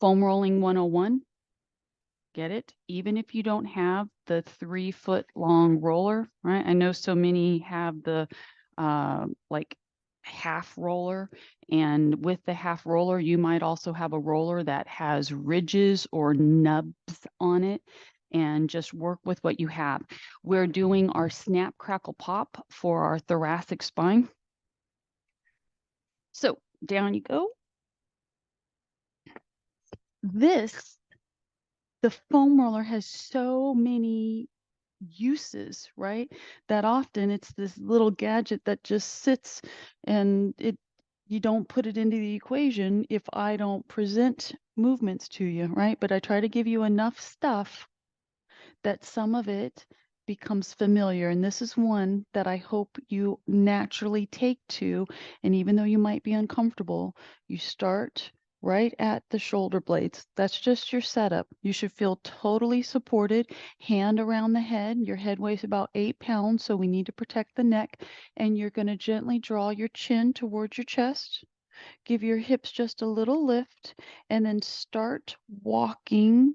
Foam rolling 101. Get it? Even if you don't have the 3-foot long roller, right? I know so many have the like half roller, and with the half roller, you might also have a roller that has ridges or nubs on it, and just work with what you have. We're doing our snap, crackle, pop for our thoracic spine. So down you go. The foam roller has so many uses, right? That often it's this little gadget that just sits, and you don't put it into the equation if I don't present movements to you, right? But I try to give you enough stuff that some of it becomes familiar. And this is one that I hope you naturally take to. And even though you might be uncomfortable, you start right at the shoulder blades. That's just your setup. You should feel totally supported. Hand around the head. Your head weighs about 8 pounds, so we need to protect the neck. And you're going to gently draw your chin towards your chest. Give your hips just a little lift, and then start walking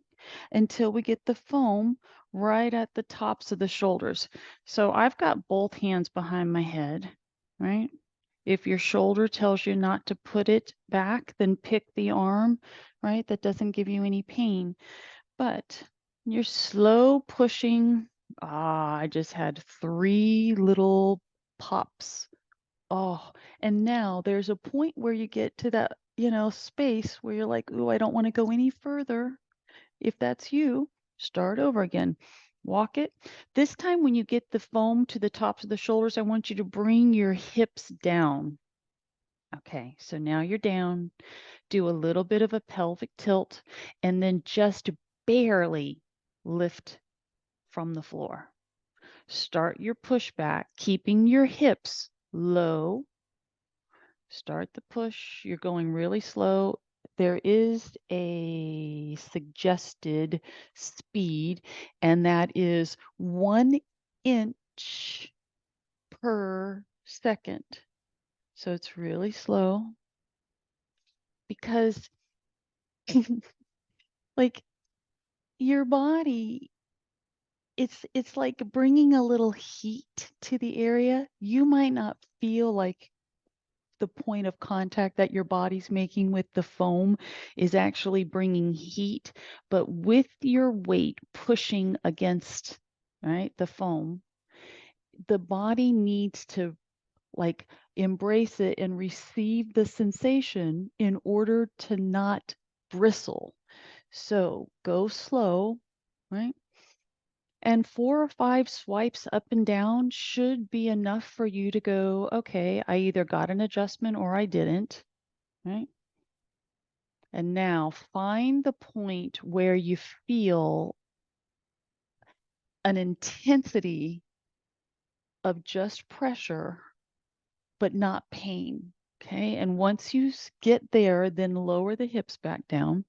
until we get the foam right at the tops of the shoulders. So I've got both hands behind my head, right? If your shoulder tells you not to put it back, then pick the arm, right? That doesn't give you any pain. But you're slow pushing. I just had 3 little pops. Oh, and now there's a point where you get to that, space where you're like, "Ooh, I don't want to go any further." If that's you, start over again. Walk it. This time when you get the foam to the tops of the shoulders, I want you to bring your hips down. Okay, so now you're down. Do a little bit of a pelvic tilt, and then just barely lift from the floor. Start your pushback, keeping your hips low. Start the push. You're going really slow. There is a suggested speed, and that is 1 inch per second. So it's really slow because, like, your body, it's like bringing a little heat to the area. You might not feel like the point of contact that your body's making with the foam is actually bringing heat, but with your weight pushing against, right, the foam, the body needs to like embrace it and receive the sensation in order to not bristle. So go slow, right? And 4 or 5 swipes up and down should be enough for you to go, okay, I either got an adjustment or I didn't, right? And now find the point where you feel an intensity of just pressure, but not pain. Okay. And once you get there, then lower the hips back down,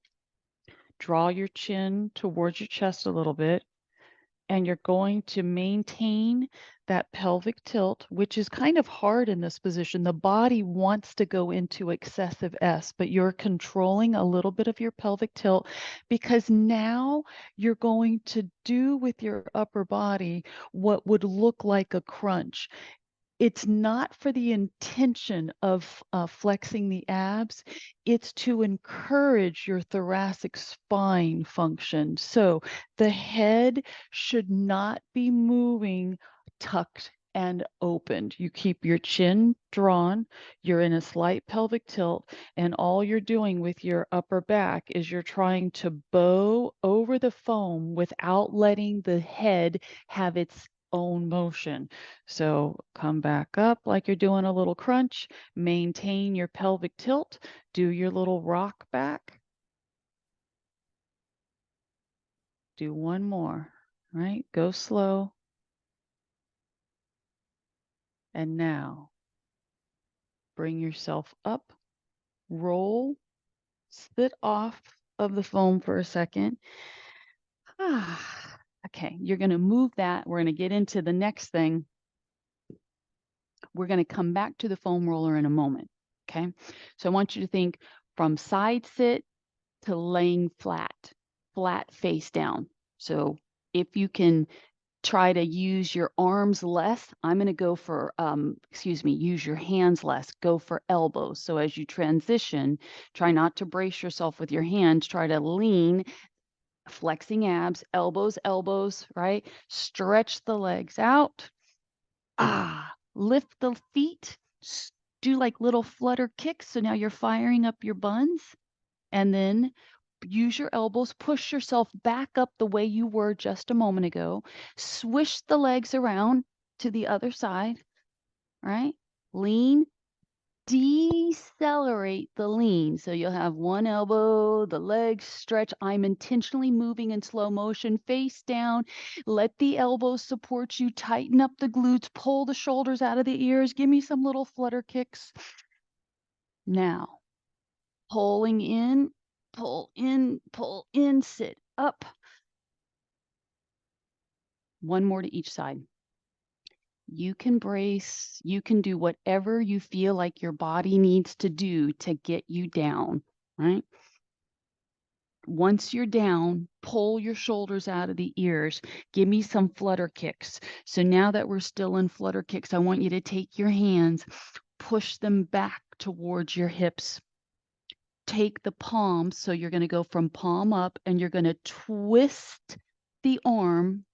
draw your chin towards your chest a little bit, and you're going to maintain that pelvic tilt, which is kind of hard in this position. The body wants to go into excessive S, but you're controlling a little bit of your pelvic tilt because now you're going to do with your upper body what would look like a crunch. It's not for the intention of flexing the abs. It's to encourage your thoracic spine function. So the head should not be moving tucked and opened. You keep your chin drawn, you're in a slight pelvic tilt, and all you're doing with your upper back is you're trying to bow over the foam without letting the head have its own motion. So come back up like you're doing a little crunch, maintain your pelvic tilt, do your little rock back. Do one more, right? Go slow. And now bring yourself up, roll, sit off of the foam for a second. Okay, you're going to move that. We're going to get into the next thing. We're going to come back to the foam roller in a moment. Okay, so I want you to think from side sit to laying flat face down. So if you can try to use your arms less, I'm going to go for, use your hands less, go for elbows. So as you transition, try not to brace yourself with your hands, try to lean, flexing abs, elbows, elbows, right? Stretch the legs out. Lift the feet, do like little flutter kicks. So now you're firing up your buns, and then use your elbows, push yourself back up the way you were just a moment ago. Swish the legs around to the other side, right? Lean, decelerate the lean. So you'll have one elbow, the legs stretch. I'm intentionally moving in slow motion, face down. Let the elbows support you. Tighten up the glutes, pull the shoulders out of the ears. Give me some little flutter kicks. Now, pulling in, pull in, sit up. One more to each side. You can brace, you can do whatever you feel like your body needs to do to get you down, right? Once you're down, pull your shoulders out of the ears. Give me some flutter kicks. So now that we're still in flutter kicks, I want you to take your hands, push them back towards your hips. Take the palms, so you're going to go from palm up and you're going to twist the arm.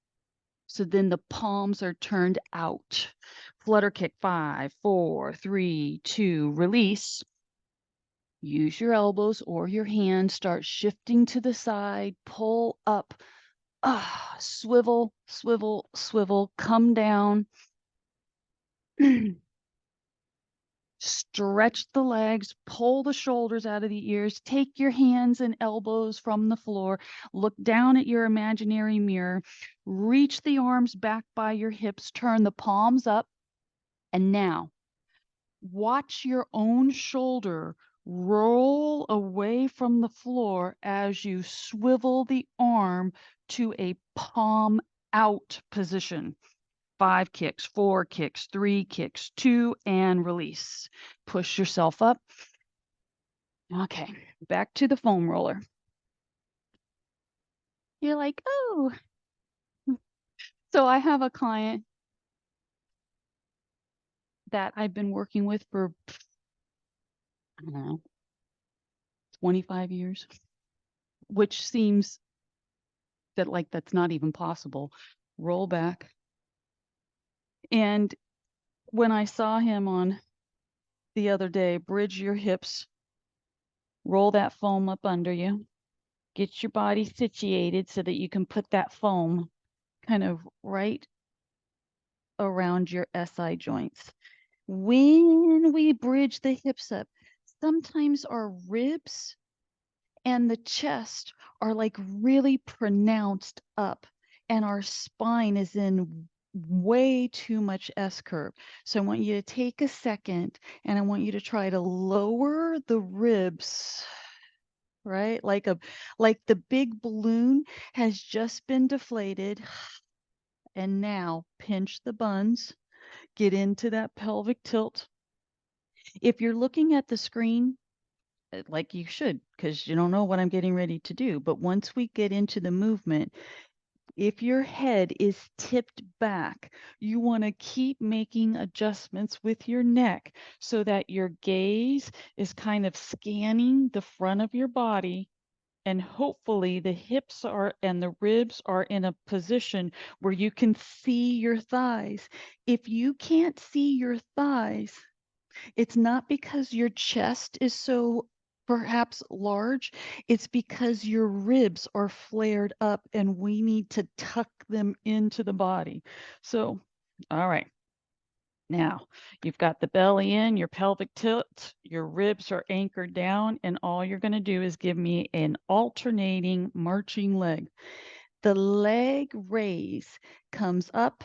So then the palms are turned out. Flutter kick, 5, 4, 3, 2, release. Use your elbows or your hands, start shifting to the side, pull up, swivel, swivel, swivel, come down. Stretch the legs, pull the shoulders out of the ears, take your hands and elbows from the floor, look down at your imaginary mirror, reach the arms back by your hips, turn the palms up, and now watch your own shoulder roll away from the floor as you swivel the arm to a palm out position. 5 kicks, 4 kicks, 3 kicks, 2, and release. Push yourself up. Okay, back to the foam roller. You're like, oh. So I have a client that I've been working with for, I don't know, 25 years, which seems that like that's not even possible. Roll back. And when I saw him on the other day, bridge your hips, roll that foam up under you, get your body situated so that you can put that foam kind of right around your SI joints. When we bridge the hips up, sometimes our ribs and the chest are like really pronounced up, and our spine is in way too much S curve. So I want you to take a second and I want you to try to lower the ribs, right? Like the big balloon has just been deflated. And now pinch the buns, get into that pelvic tilt. If you're looking at the screen, like you should, because you don't know what I'm getting ready to do. But once we get into the movement, if your head is tipped back, you want to keep making adjustments with your neck so that your gaze is kind of scanning the front of your body. And hopefully the hips are and the ribs are in a position where you can see your thighs. If you can't see your thighs, it's not because your chest is so perhaps large, it's because your ribs are flared up and we need to tuck them into the body. So, all right. Now, you've got the belly in, your pelvic tilt, your ribs are anchored down, and all you're going to do is give me an alternating marching leg. The leg raise comes up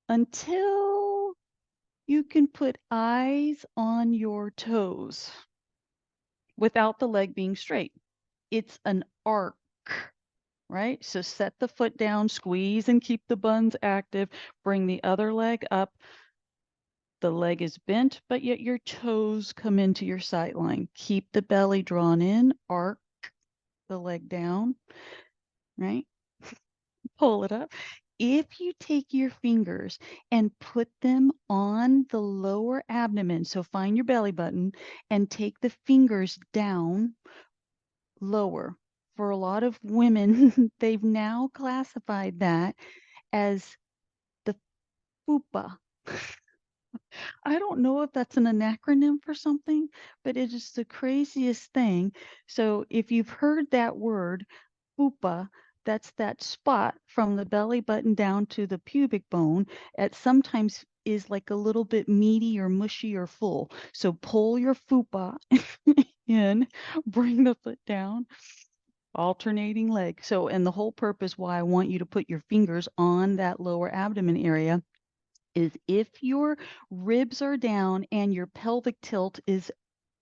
until you can put eyes on your toes without the leg being straight. It's an arc, right? So set the foot down, squeeze and keep the buns active, bring the other leg up. The leg is bent, but yet your toes come into your sight line. Keep the belly drawn in, arc, the leg down, right? Pull it up. If you take your fingers and put them on the lower abdomen, so find your belly button and take the fingers down lower. For a lot of women, they've now classified that as the fupa. I don't know if that's an acronym for something, but it is the craziest thing. So if you've heard that word, fupa, that's that spot from the belly button down to the pubic bone. It sometimes is like a little bit meaty or mushy or full. So pull your fupa in, bring the foot down, alternating leg. So, and the whole purpose why I want you to put your fingers on that lower abdomen area is if your ribs are down and your pelvic tilt is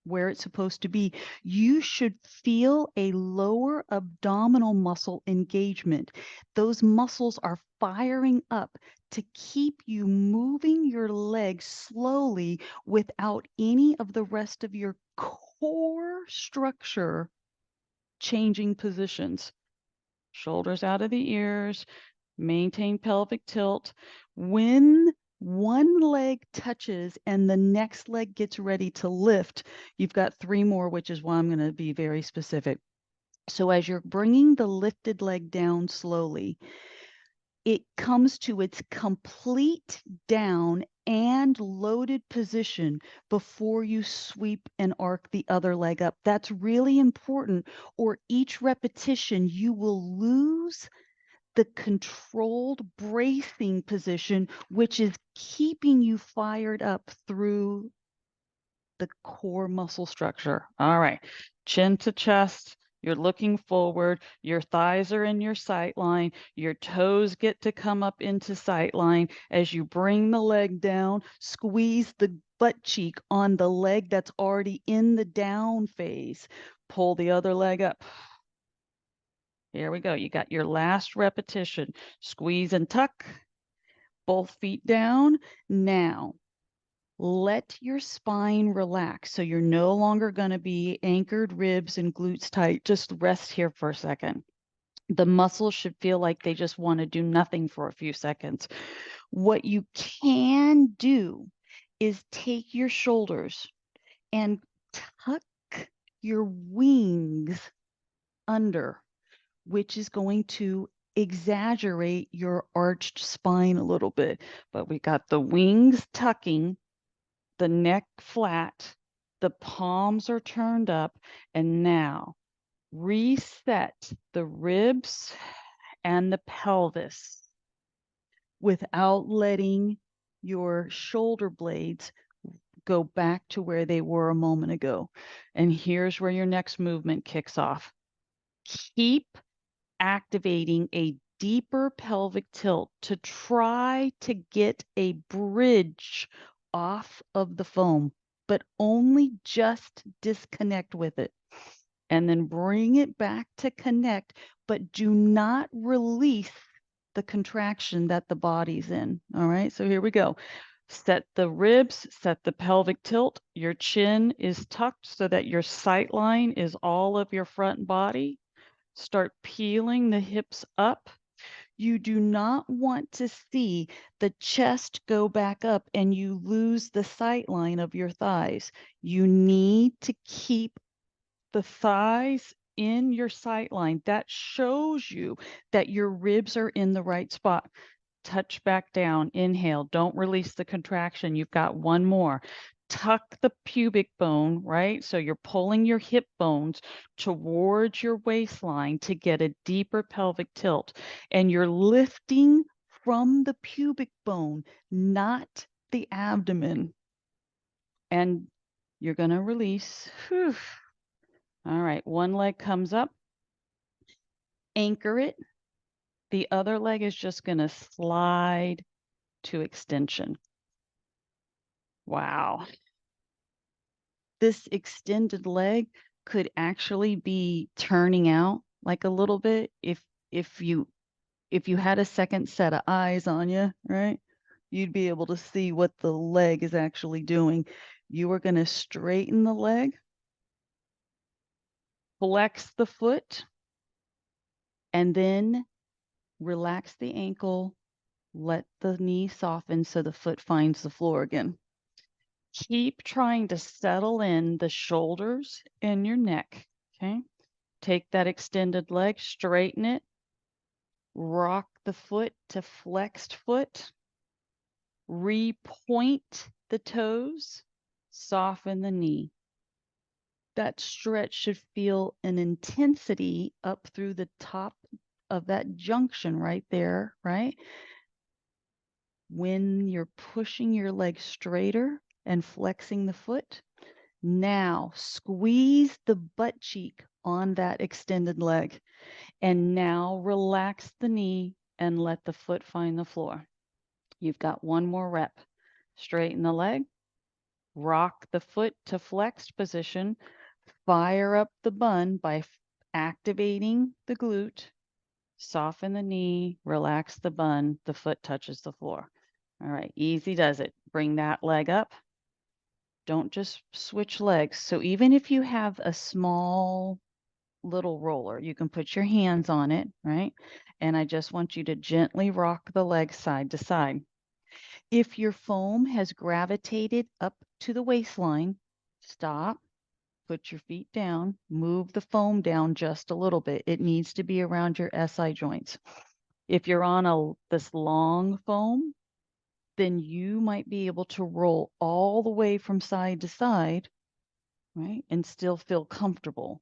where it's supposed to be, you should feel a lower abdominal muscle engagement. Those muscles are firing up to keep you moving your legs slowly without any of the rest of your core structure changing positions. Shoulders out of the ears, maintain pelvic tilt. When one leg touches and the next leg gets ready to lift, you've got 3 more, which is why I'm going to be very specific. So as you're bringing the lifted leg down slowly, it comes to its complete down and loaded position before you sweep and arc the other leg up. That's really important, or each repetition you will lose the controlled bracing position, which is keeping you fired up through the core muscle structure. All right, chin to chest. You're looking forward. Your thighs are in your sight line. Your toes get to come up into sight line. As you bring the leg down, squeeze the butt cheek on the leg that's already in the down phase. Pull the other leg up. Here we go. You got your last repetition. Squeeze and tuck, both feet down. Now, let your spine relax. So you're no longer going to be anchored ribs and glutes tight. Just rest here for a second. The muscles should feel like they just want to do nothing for a few seconds. What you can do is take your shoulders and tuck your wings under, which is going to exaggerate your arched spine a little bit. But we got the wings tucking, the neck flat, the palms are turned up, and now reset the ribs and the pelvis without letting your shoulder blades go back to where they were a moment ago. And here's where your next movement kicks off. Keep activating a deeper pelvic tilt to try to get a bridge off of the foam, but only just disconnect with it. And then bring it back to connect, but do not release the contraction that the body's in. All right, so here we go. Set the ribs, set the pelvic tilt. Your chin is tucked so that your sight line is all of your front body. Start peeling the hips up. You do not want to see the chest go back up and you lose the sight line of your thighs. You need to keep the thighs in your sight line. That shows you that your ribs are in the right spot. Touch back down. Inhale. Don't release the contraction. You've got one more. Tuck the pubic bone, right? So you're pulling your hip bones towards your waistline to get a deeper pelvic tilt. And you're lifting from the pubic bone, not the abdomen. And you're going to release. Whew. All right. One leg comes up. Anchor it. The other leg is just going to slide to extension. Wow. This extended leg could actually be turning out like a little bit if you had a second set of eyes on you, right? You'd be able to see what the leg is actually doing. You are going to straighten the leg, flex the foot, And then relax the ankle, let the knee soften so the foot finds the floor again. Keep trying to settle in the shoulders and your neck, okay? Take that extended leg, straighten it, rock the foot to flexed foot, repoint the toes, soften the knee. That stretch should feel an intensity up through the top of that junction right there, right? When you're pushing your leg straighter and flexing the foot, now squeeze the butt cheek on that extended leg. And now relax the knee and let the foot find the floor. You've got one more rep. Straighten the leg, rock the foot to flexed position, fire up the bun by activating the glute, soften the knee, relax the bun, the foot touches the floor. All right, easy does it. Bring that leg up. Don't just switch legs. So even if you have a small little roller, you can put your hands on it, right? And I just want you to gently rock the leg side to side. If your foam has gravitated up to the waistline, stop, put your feet down, move the foam down just a little bit. It needs to be around your SI joints. If you're on this long foam, then you might be able to roll all the way from side to side, right? And still feel comfortable.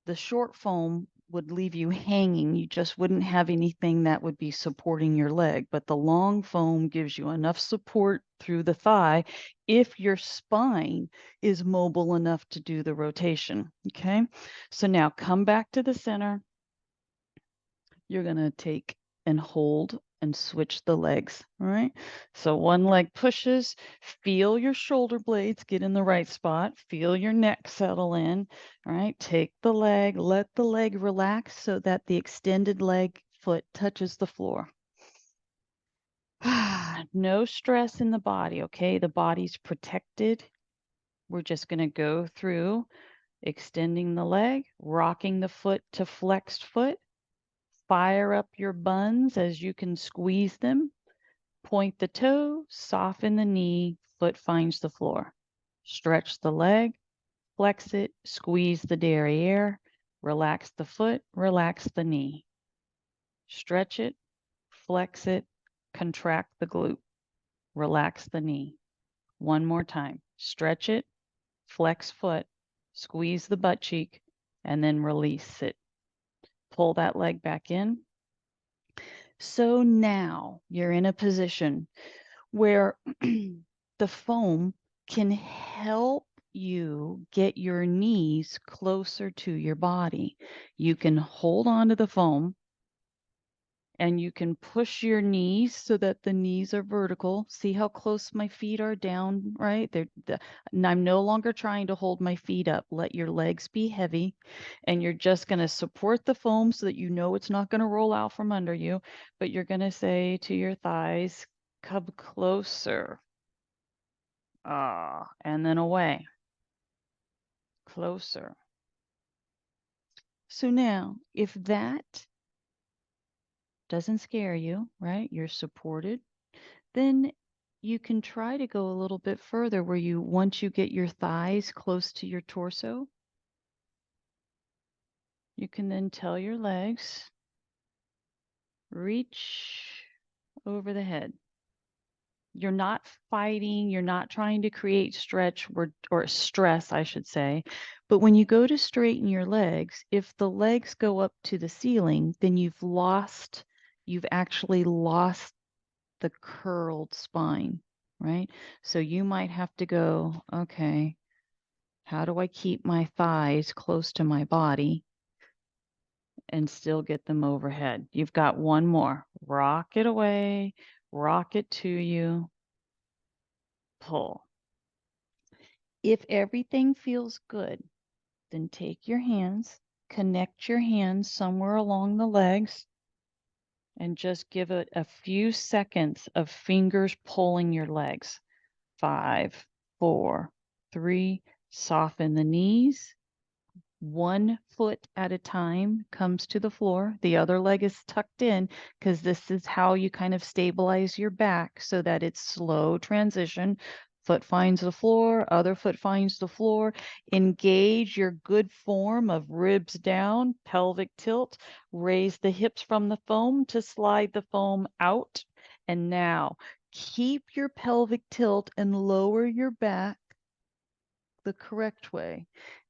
The short foam would leave you hanging. You just wouldn't have anything that would be supporting your leg. But the long foam gives you enough support through the thigh if your spine is mobile enough to do the rotation. Okay. So now come back to the center. You're going to take and hold and switch the legs. All right. So one leg pushes, feel your shoulder blades get in the right spot, feel your neck settle in. All right. Take the leg, let the leg relax so that the extended leg foot touches the floor. No stress in the body. Okay. The body's protected. We're just going to go through extending the leg, rocking the foot to flexed foot. Fire up your buns as you can squeeze them. Point the toe, soften the knee, foot finds the floor. Stretch the leg, flex it, squeeze the derriere, relax the foot, relax the knee. Stretch it, flex it, contract the glute, relax the knee. One more time. Stretch it, flex foot, squeeze the butt cheek, and then release it. Pull that leg back in. So now you're in a position where the foam can help you get your knees closer to your body. You can hold on to the foam and you can push your knees so that the knees are vertical. See how close my feet are down, right? And I'm no longer trying to hold my feet up. Let your legs be heavy, and you're just going to support the foam so that you know it's not going to roll out from under you, but you're going to say to your thighs, come closer. And then away. Closer. So now, if that doesn't scare you, right? You're supported. Then you can try to go a little bit further where once you get your thighs close to your torso, you can then tell your legs, reach over the head. You're not fighting, you're not trying to create stretch or stress, I should say. But when you go to straighten your legs, if the legs go up to the ceiling, then you've actually lost the curled spine, right? So you might have to go, okay, how do I keep my thighs close to my body and still get them overhead? You've got one more. Rock it away, rock it to you, pull. If everything feels good, then take your hands, connect your hands somewhere along the legs, and just give it a few seconds of fingers pulling your legs. 5, 4, 3, soften the knees, 1 foot at a time comes to the floor. The other leg is tucked in because this is how you kind of stabilize your back so that it's slow transition. Foot finds the floor, other foot finds the floor. Engage your good form of ribs down, pelvic tilt. Raise the hips from the foam to slide the foam out. And now keep your pelvic tilt and lower your back the correct way.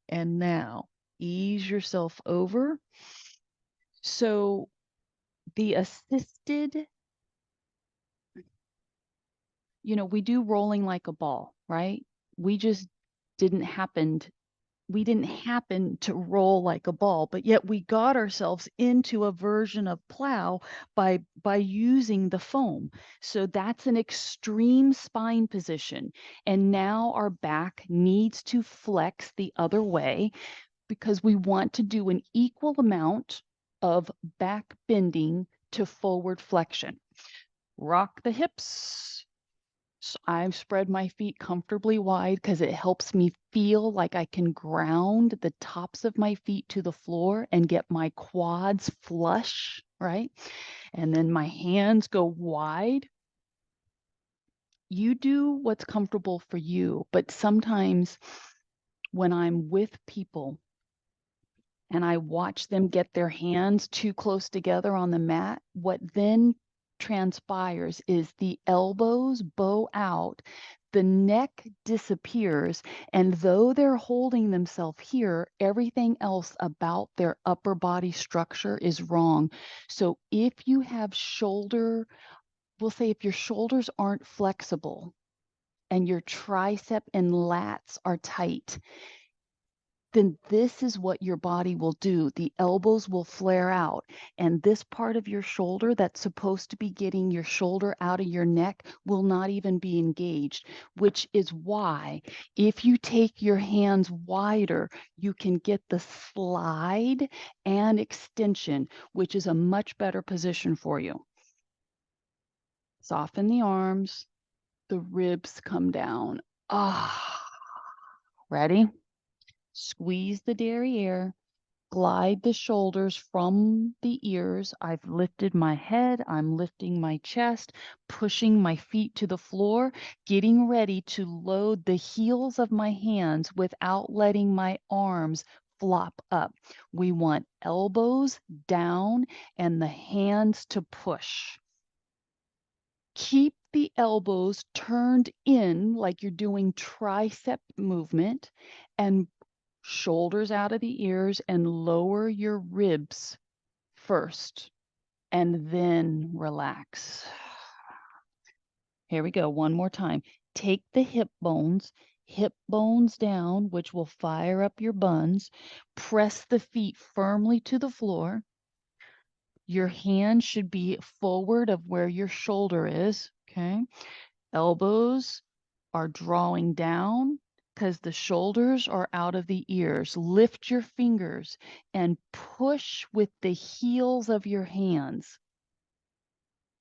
And now ease yourself over. So the assisted, we do rolling like a ball, right? We just didn't happen we didn't happen to roll like a ball, but yet we got ourselves into a version of plow by using the foam. So that's an extreme spine position. And now our back needs to flex the other way because we want to do an equal amount of back bending to forward flexion. Rock the hips. So I've spread my feet comfortably wide because it helps me feel like I can ground the tops of my feet to the floor and get my quads flush, right? And then my hands go wide. You do what's comfortable for you, but sometimes when I'm with people and I watch them get their hands too close together on the mat, what then transpires is the elbows bow out, the neck disappears, and though they're holding themselves here, everything else about their upper body structure is wrong. So if you have we'll say if your shoulders aren't flexible and your tricep and lats are tight, then this is what your body will do. The elbows will flare out, and this part of your shoulder that's supposed to be getting your shoulder out of your neck will not even be engaged, which is why if you take your hands wider, you can get the slide and extension, which is a much better position for you. Soften the arms, the ribs come down. Ready? Squeeze the derriere, glide the shoulders from the ears. I've lifted my head, I'm lifting my chest, pushing my feet to the floor, getting ready to load the heels of my hands without letting my arms flop up. We want elbows down and the hands to push. Keep the elbows turned in like you're doing tricep movement and shoulders out of the ears and lower your ribs first and then relax. Here we go. One more time. Take the hip bones down, which will fire up your buns. Press the feet firmly to the floor. Your hand should be forward of where your shoulder is. Okay. Elbows are drawing down because the shoulders are out of the ears. Lift your fingers and push with the heels of your hands.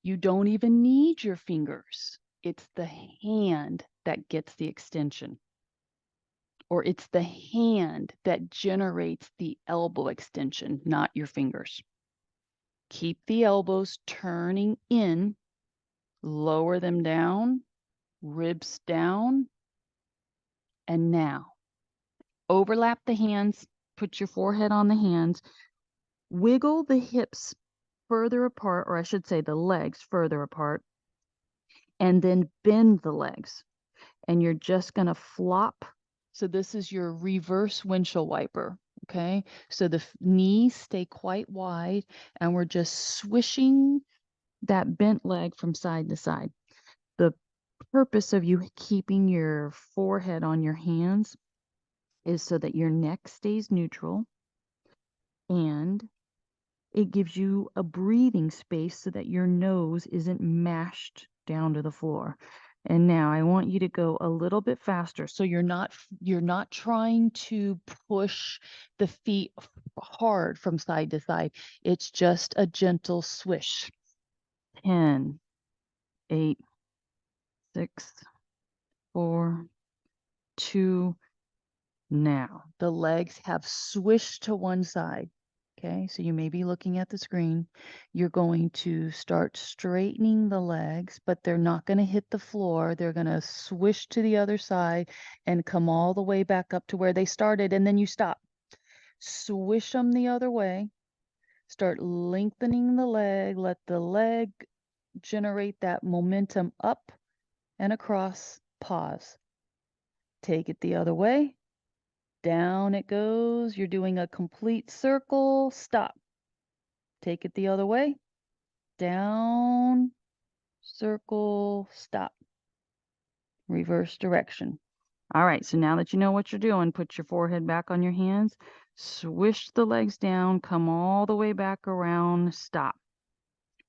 You don't even need your fingers. It's the hand that gets the extension, or it's the hand that generates the elbow extension, not your fingers. Keep the elbows turning in, lower them down, ribs down, and now overlap the hands, put your forehead on the hands, wiggle the hips further apart, or I should say the legs further apart, and then bend the legs. And you're just going to flop. So this is your reverse windshield wiper. Okay. So the knees stay quite wide, and we're just swishing that bent leg from side to side. The purpose of you keeping your forehead on your hands is so that your neck stays neutral and it gives you a breathing space so that your nose isn't mashed down to the floor. And now I want you to go a little bit faster. So you're not trying to push the feet hard from side to side. It's just a gentle swish. 10, 8, 6, 4, 2, Now, the legs have swished to one side. Okay, so you may be looking at the screen. You're going to start straightening the legs, but they're not going to hit the floor. They're going to swish to the other side and come all the way back up to where they started, and then you stop. Swish them the other way. Start lengthening the leg. Let the leg generate that momentum up and across. Pause. Take it the other way. Down it goes. You're doing a complete circle. Stop. Take it the other way. Down, circle, stop. Reverse direction. All right, so now that you know what you're doing, put your forehead back on your hands. Swish the legs down. Come all the way back around. Stop.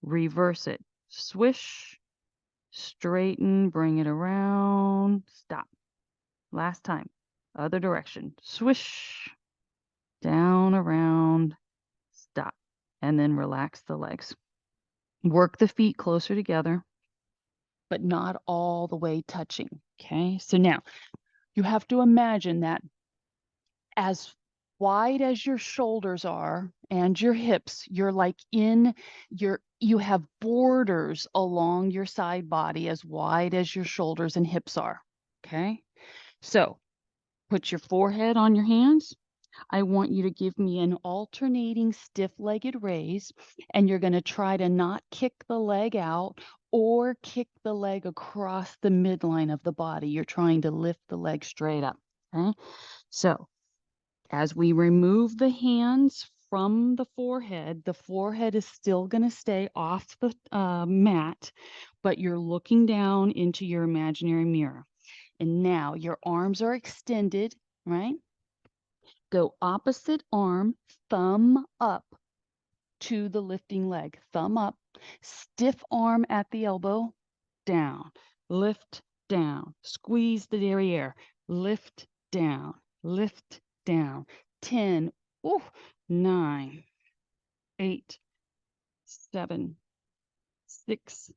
Reverse it. Swish. Straighten. Bring it around. Stop. Last time. Other direction. Swish. Down, around, stop, and then relax the legs. Work the feet closer together, but not all the way touching. Okay, so now you have to imagine that as wide as your shoulders are and your hips, you're like you have borders along your side body as wide as your shoulders and hips are. Okay, so put your forehead on your hands. I want you to give me an alternating stiff-legged raise, and you're going to try to not kick the leg out or kick the leg across the midline of the body. You're trying to lift the leg straight up. Okay? So as we remove the hands from the forehead is still going to stay off the mat, but you're looking down into your imaginary mirror. And now your arms are extended, right? Go opposite arm, thumb up to the lifting leg. Thumb up. Stiff arm at the elbow. Down. Lift down. Squeeze the derriere. Lift down. Lift down. 10. Ooh, 9. 8. 7. 6.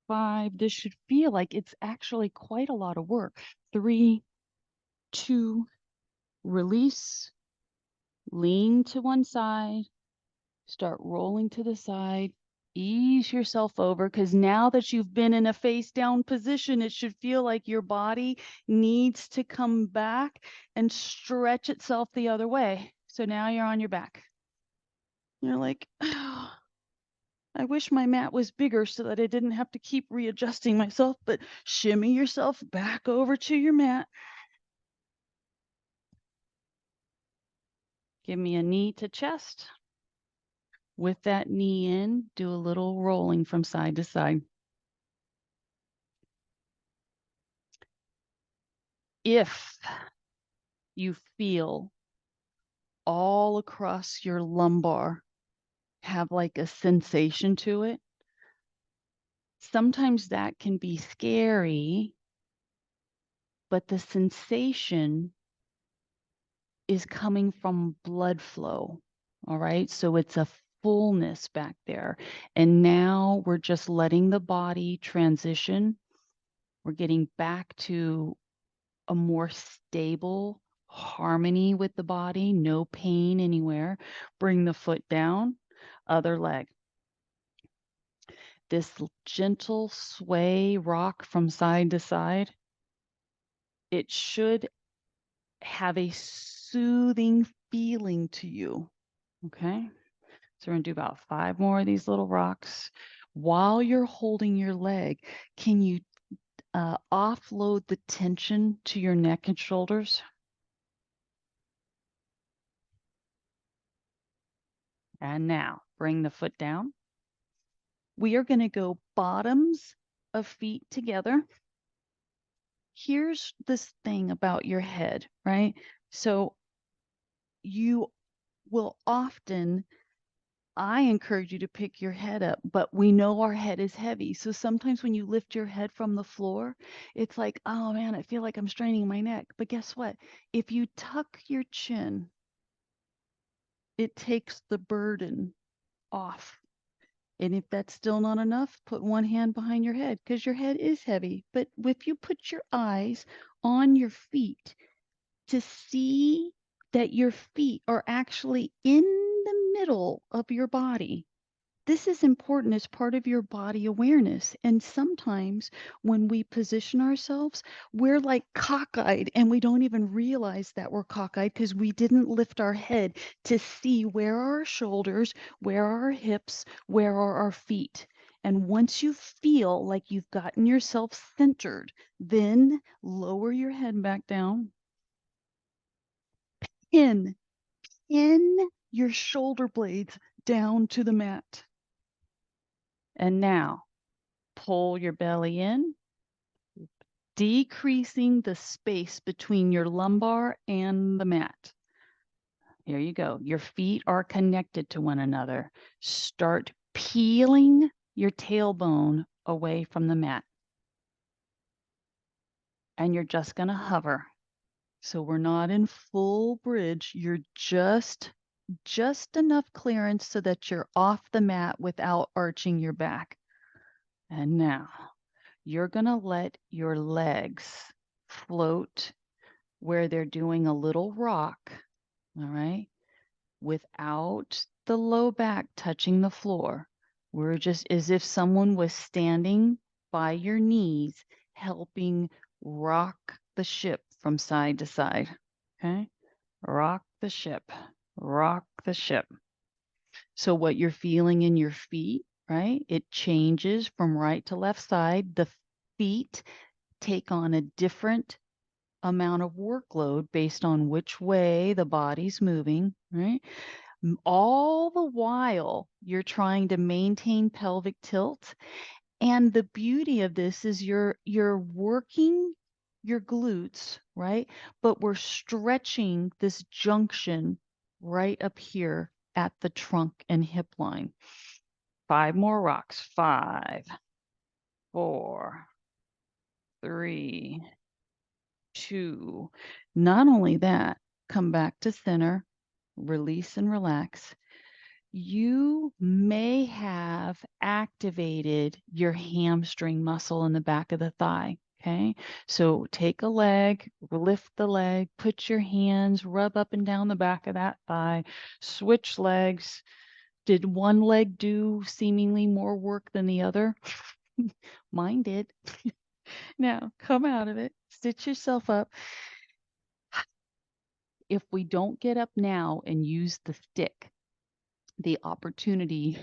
5. This should feel like it's actually quite a lot of work. 3. 2. Release. Lean to one side. Start rolling to the side. Ease yourself over, because now that you've been in a face down position, it should feel like your body needs to come back and stretch itself the other way. So now you're on your back. You're like, oh, I wish my mat was bigger so that I didn't have to keep readjusting myself, but shimmy yourself back over to your mat. Give me a knee to chest. With that knee in, do a little rolling from side to side. If you feel all across your lumbar have like a sensation to it, sometimes that can be scary, but the sensation is coming from blood flow. All right, so it's a fullness back there. And now we're just letting the body transition. We're getting back to a more stable harmony with the body, no pain anywhere. Bring the foot down, other leg. This gentle sway, rock from side to side, it should have a soothing feeling to you. Okay, so we're going to do about 5 more of these little rocks. While you're holding your leg, can you offload the tension to your neck and shoulders? And now bring the foot down. We are going to go bottoms of feet together. Here's this thing about your head, right? So you will often, I encourage you to pick your head up, but we know our head is heavy. So sometimes when you lift your head from the floor, it's like, oh man, I feel like I'm straining my neck. But guess what? If you tuck your chin, it takes the burden off. And if that's still not enough, put one hand behind your head, because your head is heavy. But if you put your eyes on your feet, to see that your feet are actually in the middle of your body. This is important as part of your body awareness. And sometimes when we position ourselves, we're like cockeyed and we don't even realize that we're cockeyed because we didn't lift our head to see where are our shoulders, where are our hips, where are our feet. And once you feel like you've gotten yourself centered, then lower your head back down. Pin, pin your shoulder blades down to the mat. And now pull your belly in, decreasing the space between your lumbar and the mat. Here you go. Your feet are connected to one another. Start peeling your tailbone away from the mat. And you're just going to hover. So we're not in full bridge. You're just enough clearance so that you're off the mat without arching your back. And now you're going to let your legs float where they're doing a little rock, all right, without the low back touching the floor. We're just as if someone was standing by your knees, helping rock the ship from side to side. Okay? Rock the ship, rock the ship. So what you're feeling in your feet, right? It changes from right to left side. The feet take on a different amount of workload based on which way the body's moving, right? All the while you're trying to maintain pelvic tilt. And the beauty of this is you're working your glutes, right? But we're stretching this junction right up here at the trunk and hip line. 5 more rocks. 5, 4, 3, 2. Not only that, come back to center, release and relax. You may have activated your hamstring muscle in the back of the thigh. Okay. So take a leg, lift the leg, put your hands, rub up and down the back of that thigh, switch legs. Did one leg do seemingly more work than the other? Mine did. Now come out of it, stitch yourself up. If we don't get up now and use the stick, the opportunity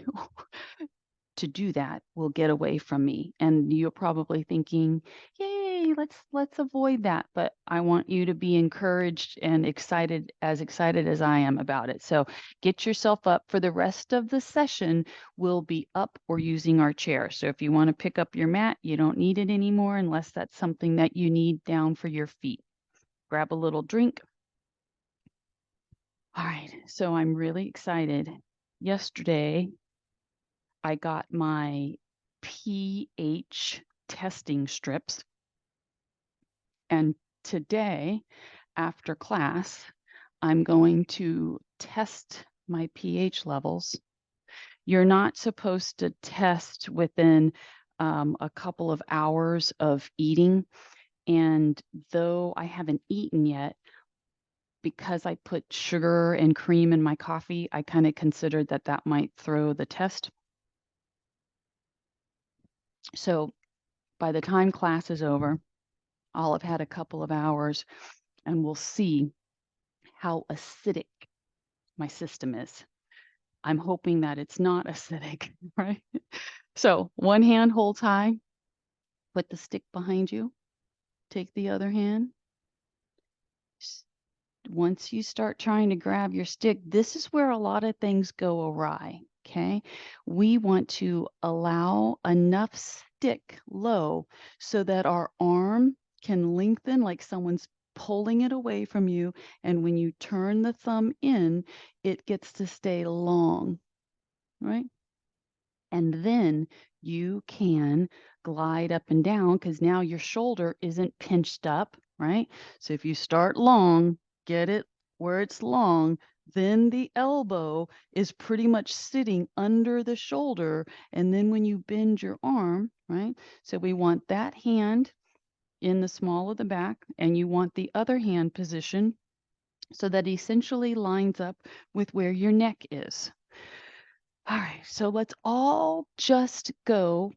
to do that will get away from me. And you're probably thinking, yay, let's avoid that. But I want you to be encouraged and excited as I am about it. So get yourself up. For the rest of the session, we'll be up or using our chair. So if you want to pick up your mat, you don't need it anymore unless that's something that you need down for your feet. Grab a little drink. All right, so I'm really excited. Yesterday, I got my pH testing strips. And today, after class, I'm going to test my pH levels. You're not supposed to test within a couple of hours of eating. And though I haven't eaten yet, because I put sugar and cream in my coffee, I kind of considered that that might throw the test. So by the time class is over, I'll have had a couple of hours and we'll see how acidic my system is. I'm hoping that it's not acidic, right? So one hand holds high, put the stick behind you, take the other hand. Once you start trying to grab your stick, this is where a lot of things go awry. Okay. We want to allow enough stick low so that our arm can lengthen like someone's pulling it away from you. And when you turn the thumb in, it gets to stay long, right? And then you can glide up and down because now your shoulder isn't pinched up, right? So if you start long, get it where it's long, then the elbow is pretty much sitting under the shoulder. And then when you bend your arm, right? So we want that hand in the small of the back, and you want the other hand position so that essentially lines up with where your neck is. All right, so let's all just go.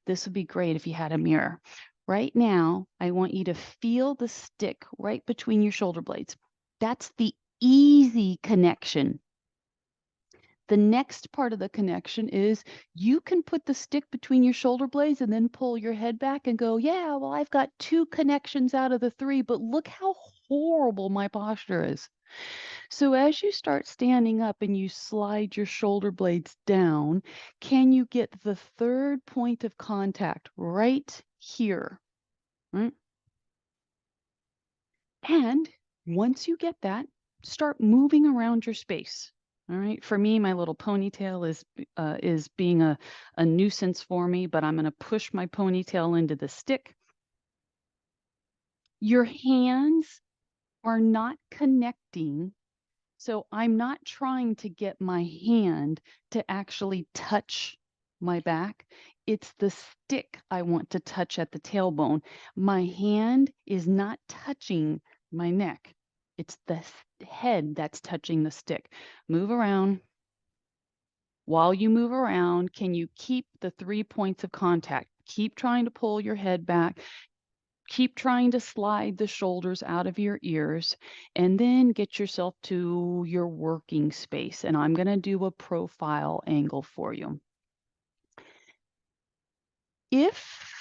This would be great if you had a mirror. Right now, I want you to feel the stick right between your shoulder blades. That's the easy connection. The next part of the connection is you can put the stick between your shoulder blades and then pull your head back and go, yeah, well, I've got 2 connections out of the 3, but look how horrible my posture is. So as you start standing up and you slide your shoulder blades down, can you get the third point of contact right here? Right? And once you get that, start moving around your space. All right. For me, my little ponytail is being a nuisance for me, but I'm going to push my ponytail into the stick. Your hands are not connecting. So I'm not trying to get my hand to actually touch my back. It's the stick I want to touch at the tailbone. My hand is not touching my neck. It's the head that's touching the stick. Move around. While you move around, can you keep the 3 points of contact? Keep trying to pull your head back. Keep trying to slide the shoulders out of your ears, and then get yourself to your working space. And I'm going to do a profile angle for you. If,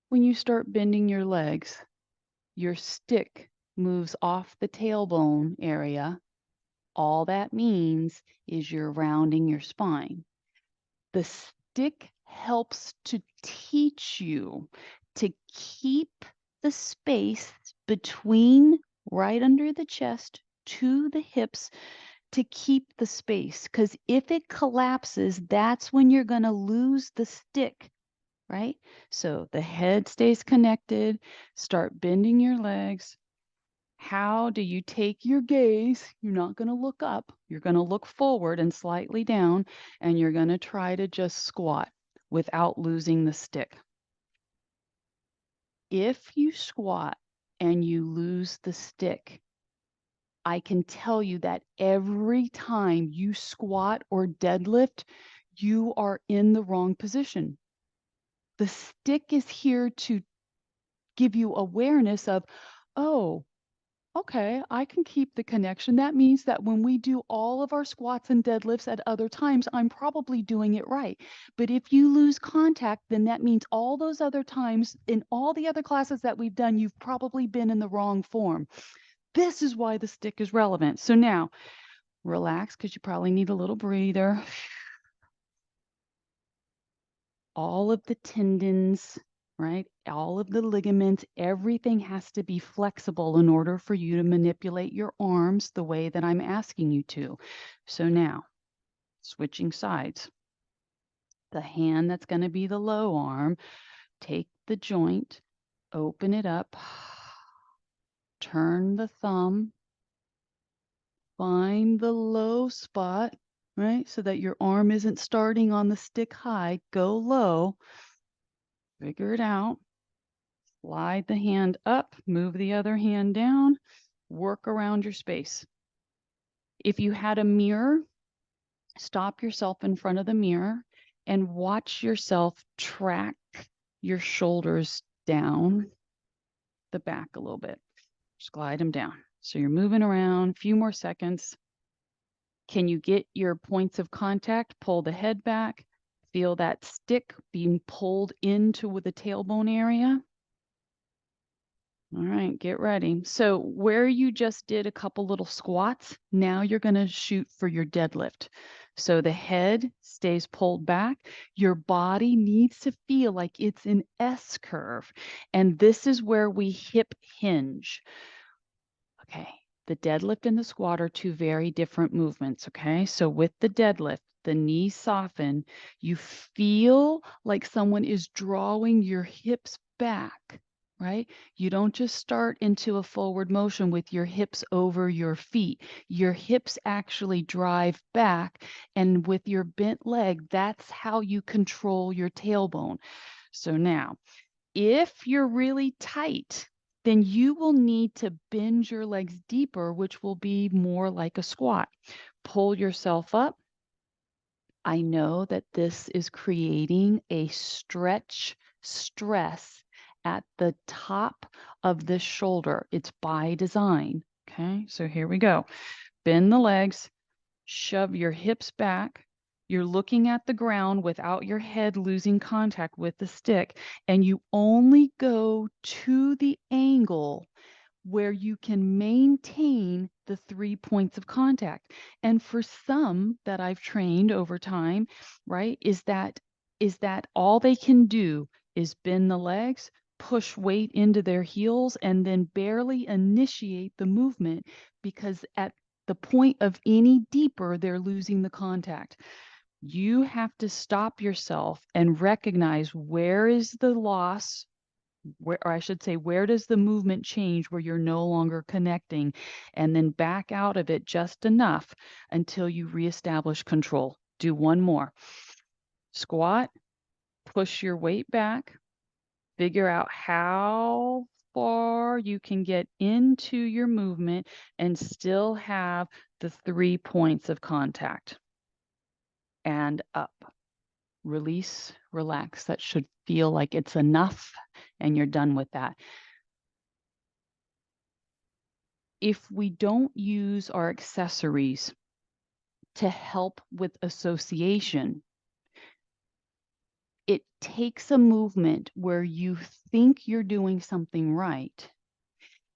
when you start bending your legs, your stick moves off the tailbone area, all that means is you're rounding your spine. The stick helps to teach you to keep the space between right under the chest to the hips, to keep the space. Because if it collapses, that's when you're going to lose the stick, right? So the head stays connected. Start bending your legs. How do you take your gaze? You're not going to look up. You're going to look forward and slightly down, and you're going to try to just squat without losing the stick. If you squat and you lose the stick, I can tell you that every time you squat or deadlift, you are in the wrong position. The stick is here to give you awareness of, oh, okay, I can keep the connection. That means that when we do all of our squats and deadlifts at other times, I'm probably doing it right. But if you lose contact, then that means all those other times in all the other classes that we've done, you've probably been in the wrong form. This is why the stick is relevant. So now relax, because you probably need a little breather. All of the tendons, right? All of the ligaments, everything has to be flexible in order for you to manipulate your arms the way that I'm asking you to. So now, switching sides. The hand that's going to be the low arm, take the joint, open it up, turn the thumb, find the low spot, right? So that your arm isn't starting on the stick high, go low, figure it out. Slide the hand up, move the other hand down, work around your space. If you had a mirror, stop yourself in front of the mirror and watch yourself track your shoulders down the back a little bit. Just glide them down. So you're moving around, a few more seconds. Can you get your points of contact? Pull the head back. Feel that stick being pulled into the tailbone area. All right, get ready. So where you just did a couple little squats, now you're going to shoot for your deadlift. So the head stays pulled back. Your body needs to feel like it's an S curve. And this is where we hip hinge. Okay, the deadlift and the squat are 2 very different movements. Okay, so with the deadlift, the knees soften. You feel like someone is drawing your hips back. Right? You don't just start into a forward motion with your hips over your feet. Your hips actually drive back, and with your bent leg, that's how you control your tailbone. So now, If you're really tight, then you will need to bend your legs deeper, which will be more like a squat. Pull yourself up. I know that this is creating a stretch stress at the top of the shoulder. It's by design. Okay, so here we go. Bend the legs, shove your hips back. You're looking at the ground without your head losing contact with the stick, and you only go to the angle where you can maintain the 3 points of contact. And for some that I've trained over time, right, is that all they can do is bend the legs, push weight into their heels, and then barely initiate the movement because at the point of any deeper, they're losing the contact. You have to stop yourself and recognize where is the loss, where, or I should say, where does the movement change where you're no longer connecting, and then back out of it just enough until you reestablish control. Do one more. Squat, push your weight back, figure out how far you can get into your movement and still have the 3 points of contact. And up. Release, relax. That should feel like it's enough and you're done with that. If we don't use our accessories to help with association, it takes a movement where you think you're doing something right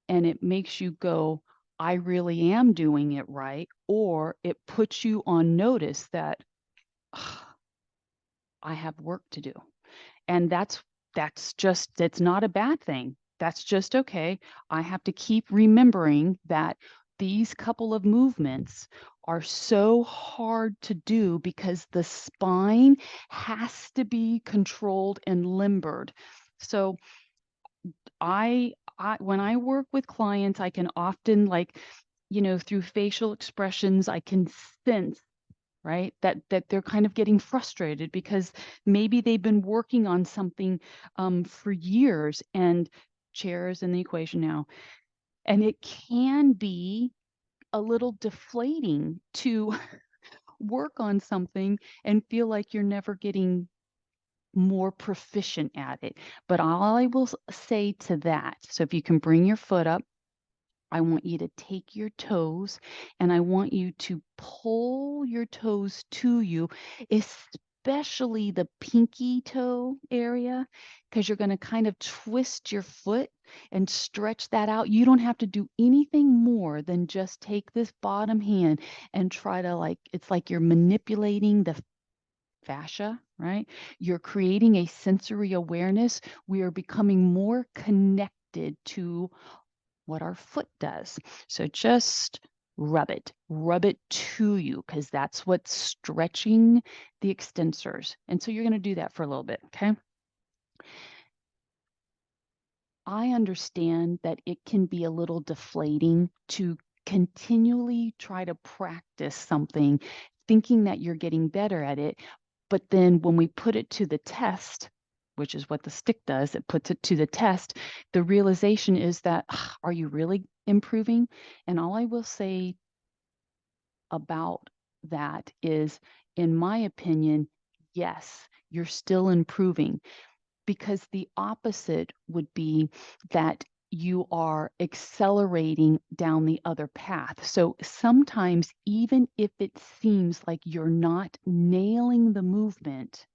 and it makes you go, I really am doing it right, or it puts you on notice that "Ugh, I have work to do." And that's not a bad thing. That's just okay. I have to keep remembering that these couple of movements are so hard to do because the spine has to be controlled and limbered. So I when I work with clients, I can often through facial expressions, I can sense, right, that they're kind of getting frustrated because maybe they've been working on something for years, and chairs in the equation now, and it can be a little deflating to work on something and feel like you're never getting more proficient at it. But all I will say to that, so if you can bring your foot up, I want you to take your toes and I want you to pull your toes to you, especially the pinky toe area, because you're going to kind of twist your foot and stretch that out. You don't have to do anything more than just take this bottom hand and try to, like, it's like you're manipulating the fascia, right? You're creating a sensory awareness. We are becoming more connected to what our foot does. So just rub it to you, because that's what's stretching the extensors. And so you're going to do that for a little bit, okay? I understand that it can be a little deflating to continually try to practice something, thinking that you're getting better at it. But then when we put it to the test, which is what the stick does, it puts it to the test, the realization is that, are you really improving? And all I will say about that is, in my opinion, yes, you're still improving, because the opposite would be that you are accelerating down the other path. So sometimes, even if it seems like you're not nailing the movement,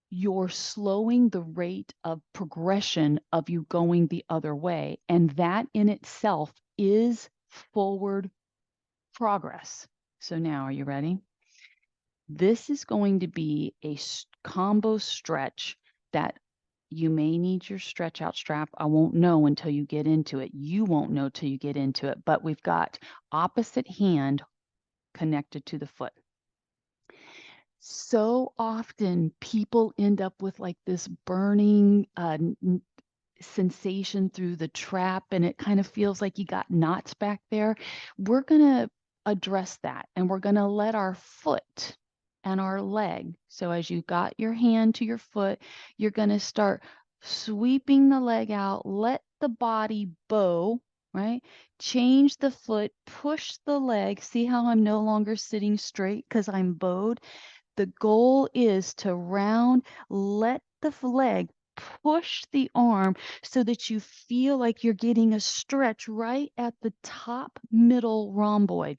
you're slowing the rate of progression of you going the other way. And that in itself is forward progress. So now, are you ready? This is going to be a combo stretch that you may need your stretch out strap. I won't know until you get into it. You won't know till you get into it. But we've got opposite hand connected to the foot. So often people end up with like this burning sensation through the trap, and it kind of feels like you got knots back there. We're going to address that, and we're going to let our foot and our leg. So as you got your hand to your foot, you're going to start sweeping the leg out, let the body bow, right? Change the foot, push the leg. See how I'm no longer sitting straight because I'm bowed? The goal is to round, let the leg push the arm so that you feel like you're getting a stretch right at the top middle rhomboid.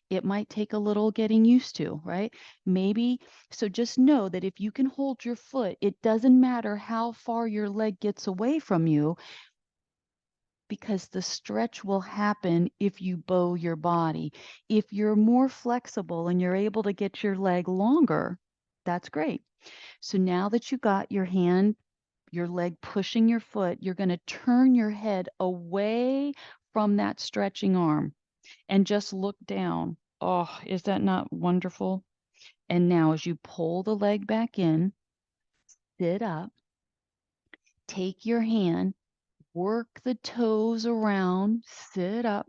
It might take a little getting used to, right? Maybe, so just know that if you can hold your foot, it doesn't matter how far your leg gets away from you, because the stretch will happen if you bow your body. If you're more flexible and you're able to get your leg longer, that's great. So now that you got your hand, your leg pushing your foot, you're going to turn your head away from that stretching arm and just look down. Oh, is that not wonderful? And now as you pull the leg back in, sit up, take your hand, work the toes around, sit up.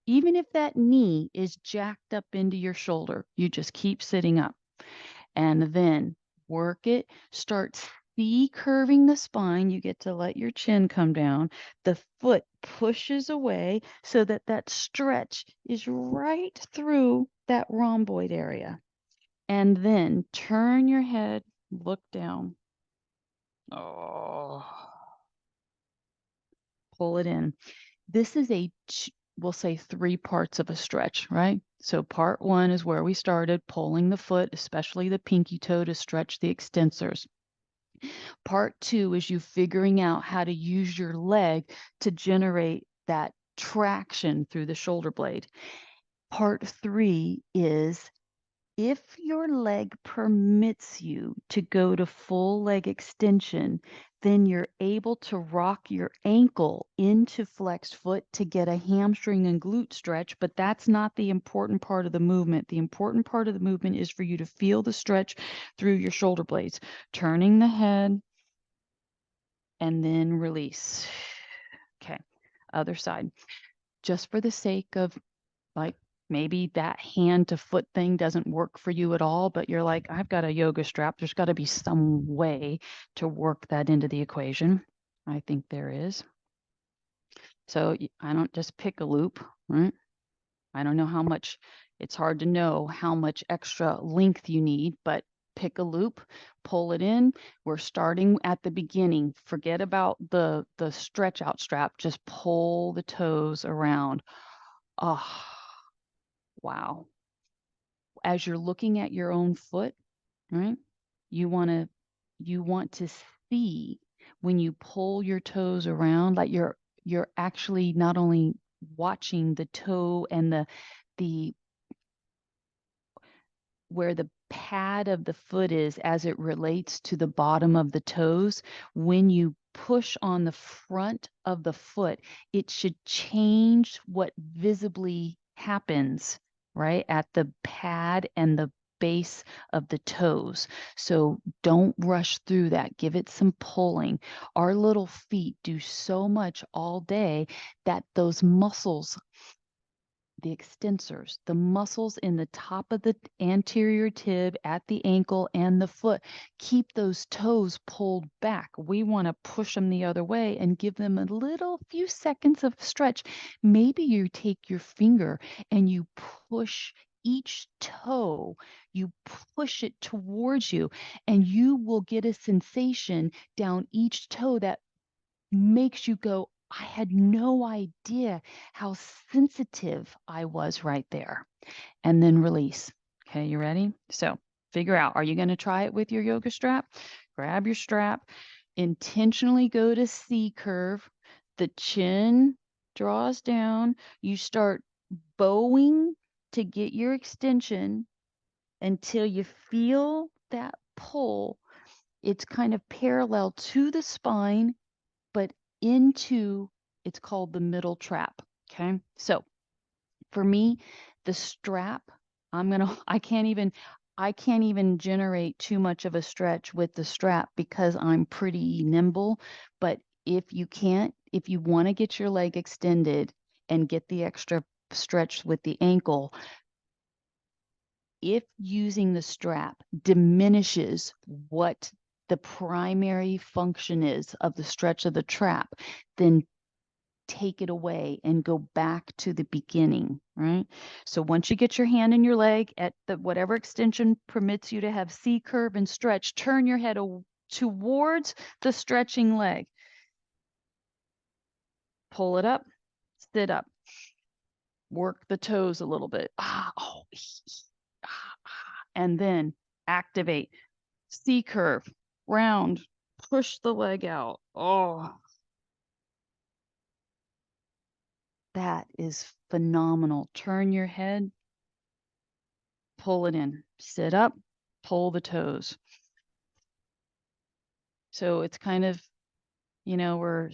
Even if that knee is jacked up into your shoulder, you just keep sitting up. And then work it. Start C curving the spine. You get to let your chin come down. The foot pushes away so that that stretch is right through that rhomboid area. And then turn your head, look down. Oh, pull it in. This is we'll say 3 parts of a stretch, right? So part 1 is where we started, pulling the foot, especially the pinky toe, to stretch the extensors. Part 2 is you figuring out how to use your leg to generate that traction through the shoulder blade. Part 3 is if your leg permits you to go to full leg extension, then you're able to rock your ankle into flexed foot to get a hamstring and glute stretch, but that's not the important part of the movement. The important part of the movement is for you to feel the stretch through your shoulder blades, turning the head and then release. Okay, other side. Just for the sake of, like, maybe that hand to foot thing doesn't work for you at all, but you're like, I've got a yoga strap. There's got to be some way to work that into the equation. I think there is. So I don't just pick a loop, right? I don't know how much, it's hard to know how much extra length you need, but pick a loop, pull it in. We're starting at the beginning. Forget about the stretch out strap. Just pull the toes around. Oh, wow. As you're looking at your own foot, right? You want to see when you pull your toes around, like you're actually not only watching the toe and the where the pad of the foot is as it relates to the bottom of the toes. When you push on the front of the foot, it should change what visibly happens, right, at the pad and the base of the toes. So don't rush through that. Give it some pulling. Our little feet do so much all day that those muscles, the extensors, the muscles in the top of the anterior tib at the ankle and the foot, keep those toes pulled back. We want to push them the other way and give them a little few seconds of stretch. Maybe you take your finger and you push each toe, you push it towards you, and you will get a sensation down each toe that makes you go, I had no idea how sensitive I was right there. And then release. Okay, you ready? So figure out, are you going to try it with your yoga strap? Grab your strap, intentionally go to C curve. The chin draws down. You start bowing to get your extension until you feel that pull. It's kind of parallel to the spine, but into, it's called the middle trap. Okay. So for me, the strap, I can't even generate too much of a stretch with the strap because I'm pretty nimble. But if you want to get your leg extended and get the extra stretch with the ankle, if using the strap diminishes what the primary function is of the stretch of the trap, then take it away and go back to the beginning, right? So once you get your hand and your leg at the whatever extension permits you to have C curve and stretch, turn your head towards the stretching leg. Pull it up, sit up, work the toes a little bit. And then activate C curve, round, push the leg out. Oh, that is phenomenal. Turn your head, pull it in, sit up, pull the toes. So it's kind of, we're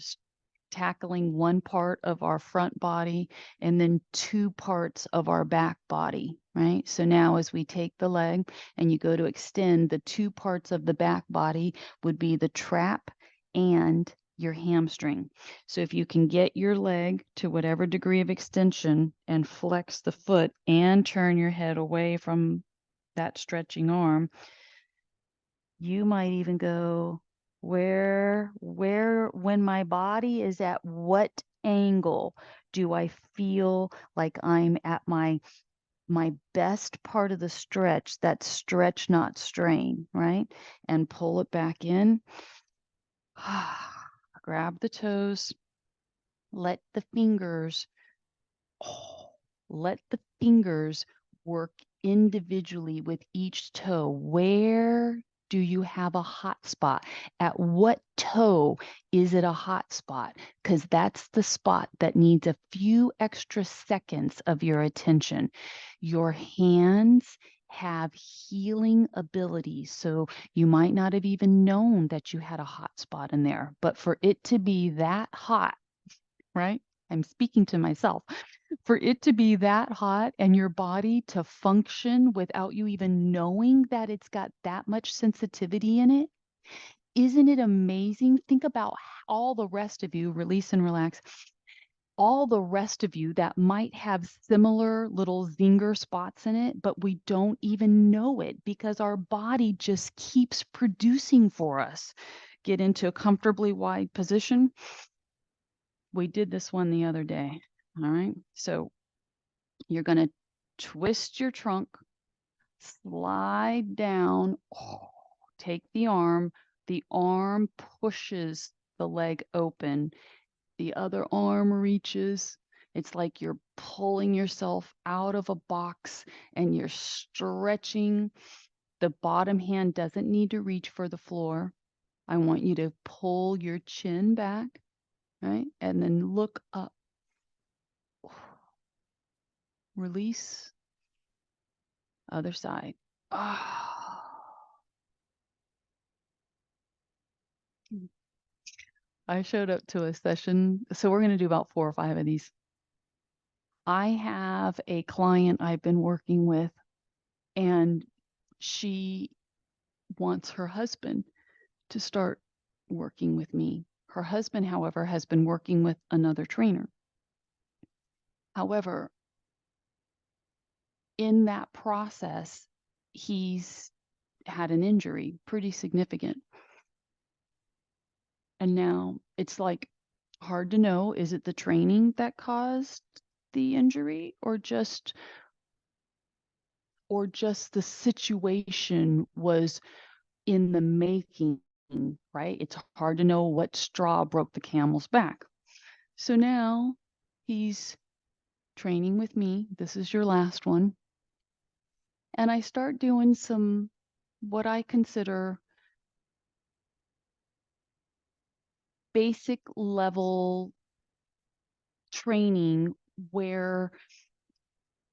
tackling one part of our front body and then two parts of our back body, right? So now as we take the leg and you go to extend, the two parts of the back body would be the trap and your hamstring. So if you can get your leg to whatever degree of extension and flex the foot and turn your head away from that stretching arm, you might even go where when my body is at what angle do I feel like I'm at my best part of the stretch, that stretch not strain, right? And pull it back in. Grab the toes, let the fingers let the fingers work individually with each toe. Where do you have a hot spot? At what toe is it a hot spot? Because that's the spot that needs a few extra seconds of your attention. Your hands have healing abilities. So you might not have even known that you had a hot spot in there, but for it to be that hot, right? I'm speaking to myself. For it to be that hot and your body to function without you even knowing that it's got that much sensitivity in it, isn't it amazing? Think about all the rest of you, release and relax, all the rest of you that might have similar little zinger spots in it, but we don't even know it because our body just keeps producing for us. Get into a comfortably wide position. We did this one the other day. All right. So you're going to twist your trunk, slide down, take the arm pushes the leg open, the other arm reaches. It's like you're pulling yourself out of a box and you're stretching. The bottom hand doesn't need to reach for the floor. I want you to pull your chin back, right? And then look up. Release. Other side. I showed up to a session. So we're going to do about 4 or 5 of these. I have a client I've been working with, and she wants her husband to start working with me. Her husband, however, has been working with another trainer. However, in that process, he's had an injury, pretty significant. And now it's like hard to know, is it the training that caused the injury or just the situation was in the making, right? It's hard to know what straw broke the camel's back. So now he's training with me. This is your last one. And I start doing some what I consider basic level training where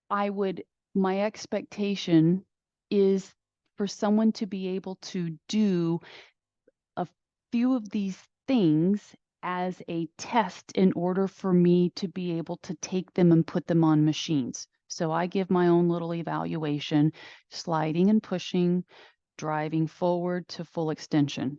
my expectation is for someone to be able to do a few of these things as a test in order for me to be able to take them and put them on machines. So I give my own little evaluation, sliding and pushing, driving forward to full extension.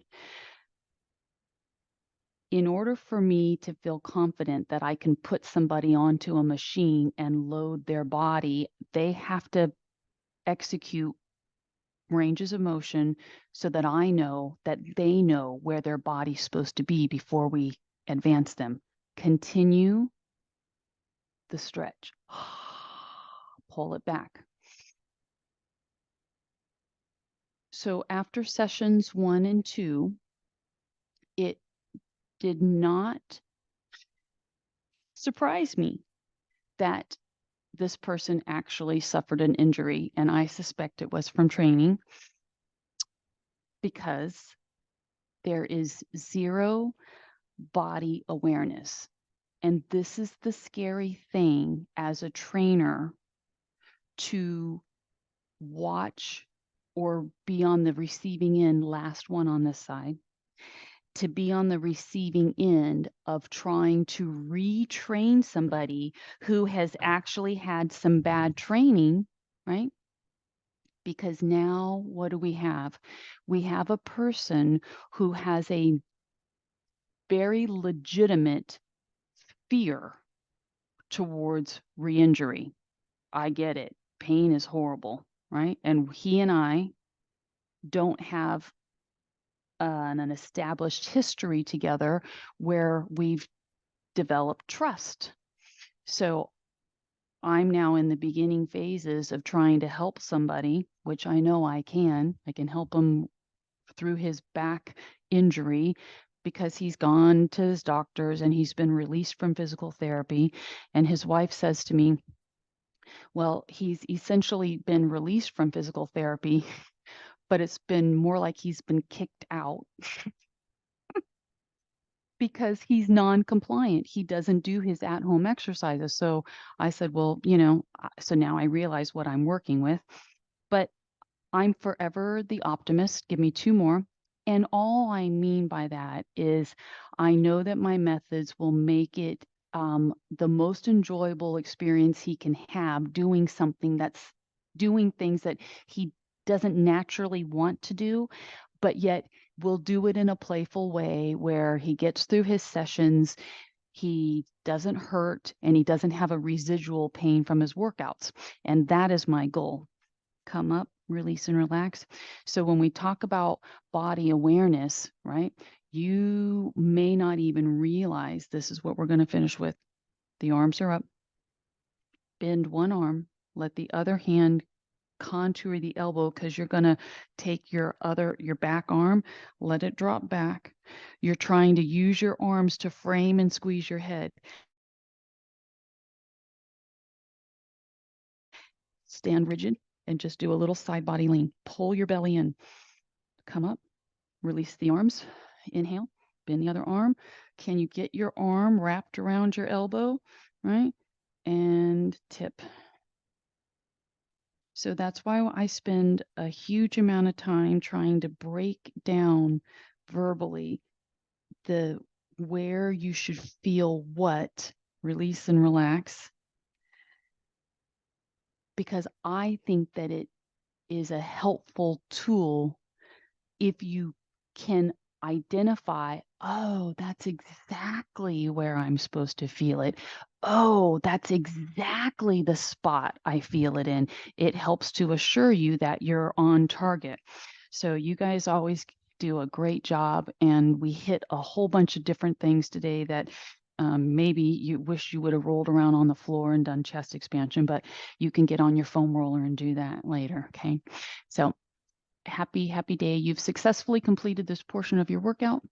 In order for me to feel confident that I can put somebody onto a machine and load their body, they have to execute ranges of motion so that I know that they know where their body's supposed to be before we advance them. Continue the stretch. Pull it back. So after sessions 1 and 2, it did not surprise me that this person actually suffered an injury, and I suspect it was from training because there is zero body awareness. And this is the scary thing as a trainer, to watch or be on the receiving end, last one on this side, to be on the receiving end of trying to retrain somebody who has actually had some bad training, right? Because now what do we have? We have a person who has a very legitimate fear towards re-injury. I get it. Pain is horrible, right? And he and I don't have an established history together where we've developed trust. So I'm now in the beginning phases of trying to help somebody, which I know I can. I can help him through his back injury because he's gone to his doctors and he's been released from physical therapy. And his wife says to me, well, he's essentially been released from physical therapy, but it's been more like he's been kicked out because he's non-compliant. He doesn't do his at-home exercises. So I said, well, so now I realize what I'm working with. But I'm forever the optimist. Give me 2 more. And all I mean by that is I know that my methods will make it the most enjoyable experience he can have doing things that he doesn't naturally want to do, but yet will do it in a playful way where he gets through his sessions, he doesn't hurt, and he doesn't have a residual pain from his workouts. And that is my goal. Come up, release, and relax. So when we talk about body awareness, right, you may not even realize this is what we're going to finish with. The arms are up. Bend one arm. Let the other hand contour the elbow because you're going to take your back arm, let it drop back. You're trying to use your arms to frame and squeeze your head. Stand rigid and just do a little side body lean. Pull your belly in. Come up. Release the arms. Inhale. Bend the other arm. Can you get your arm wrapped around your elbow? Right? And tip. So that's why I spend a huge amount of time trying to break down verbally the where you should feel what, release and relax, because I think that it is a helpful tool if you can identify, oh, that's exactly where I'm supposed to feel it. Oh, that's exactly the spot I feel it in. It helps to assure you that you're on target. So you guys always do a great job, and we hit a whole bunch of different things today that maybe you wish you would have rolled around on the floor and done chest expansion, but you can get on your foam roller and do that later. Okay. So happy day. You've successfully completed this portion of your workout.